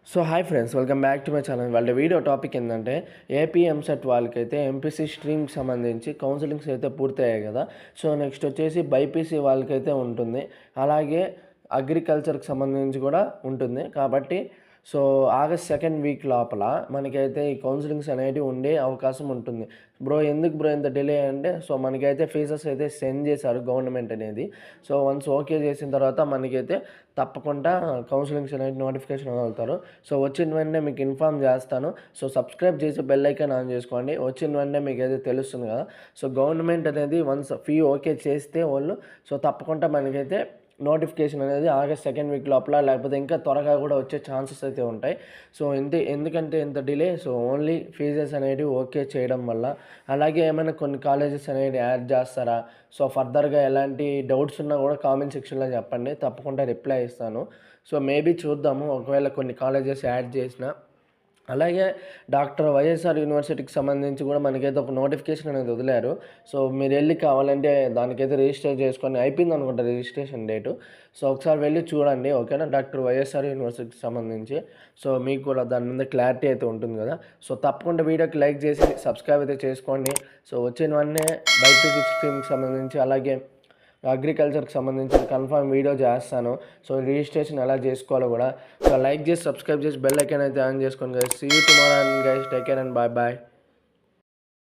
So hi friends, welcome back to my channel. వాళ్ళ video topic ఏంటంటే AP EAMCET వాళ్ళకైతే MPC స్ట్రీమ్కి సంబంధించి counsellings అయితే పూర్తయ్యాయి కదా. సో నెక్స్ట్ వచ్చేసి బైపీసీ వాళ్ళకైతే ఉంటుంది, అలాగే అగ్రికల్చర్కి సంబంధించి కూడా ఉంటుంది. కాబట్టి సో ఆగస్ట్ సెకండ్ వీక్ లోపల మనకైతే ఈ కౌన్సిలింగ్స్ అనేవి ఉండే అవకాశం ఉంటుంది. ఎందుకు ఇంత డిలే అంటే, సో మనకైతే ఫీజెస్ అయితే సెండ్ చేశారు గవర్నమెంట్ అనేది. సో వన్స్ ఓకే చేసిన తర్వాత మనకైతే తప్పకుండా కౌన్సిలింగ్స్ అనేది నోటిఫికేషన్ వదులుతారు. సో వచ్చిన వెంటనే మీకు ఇన్ఫామ్ చేస్తాను. సో సబ్స్క్రైబ్ చేసి బెల్ ఐకాన్ ఆన్ చేసుకోండి. వచ్చిన వెంటనే మీకు అయితే తెలుస్తుంది కదా. సో గవర్నమెంట్ అనేది వన్స్ ఫీ ఓకే చేస్తే వాళ్ళు సో తప్పకుండా మనకైతే నోటిఫికేషన్ అనేది ఆగస్ట్ సెకండ్ వీక్ లోపల, లేకపోతే ఇంకా త్వరగా కూడా వచ్చే ఛాన్సెస్ అయితే ఉంటాయి. సో ఎందుకంటే ఇంత డిలే, సో ఓన్లీ ఫీజెస్ అనేవి ఓకే చేయడం వల్ల. అలాగే ఏమైనా కొన్ని కాలేజెస్ అనేవి యాడ్ చేస్తారా, సో ఫర్దర్గా ఎలాంటి డౌట్స్ ఉన్నా కూడా కామెంట్ సెక్షన్లో చెప్పండి, తప్పకుండా రిప్లై ఇస్తాను. సో మేబీ చూద్దాము, ఒకవేళ కొన్ని కాలేజెస్ యాడ్ చేసినా. అలాగే డాక్టర్ వైఎస్ఆర్ యూనివర్సిటీకి సంబంధించి కూడా మనకైతే ఒక నోటిఫికేషన్ అనేది వదిలారు. సో మీరు వెళ్ళి కావాలంటే దానికైతే రిజిస్టర్ చేసుకొని అయిపోయింది అనుకుంటా రిజిస్ట్రేషన్ డేటు. సో ఒకసారి వెళ్ళి చూడండి, ఓకేనా. డాక్టర్ వైఎస్ఆర్ యూనివర్సిటీకి సంబంధించి సో మీకు కూడా దాని మీద క్లారిటీ అయితే ఉంటుంది కదా. సో తప్పకుండా వీడియోకి లైక్ చేసి సబ్స్క్రైబ్ అయితే చేసుకోండి. సో వచ్చినవన్నీ బైపీసీ స్ట్రీమ్కి సంబంధించి, అలాగే అగ్రికల్చర్కి సంబంధించి కన్ఫర్మ్ వీడియో చేస్తాను. సో రిజిస్ట్రేషన్ ఎలా చేసుకోవాలో కూడా. సో లైక్ చేసి సబ్స్క్రైబ్ చేసి బెల్ ఐకాన్ అయితే ఆన్ చేసుకోండి guys. See you tomorrow and guys, take care and bye bye.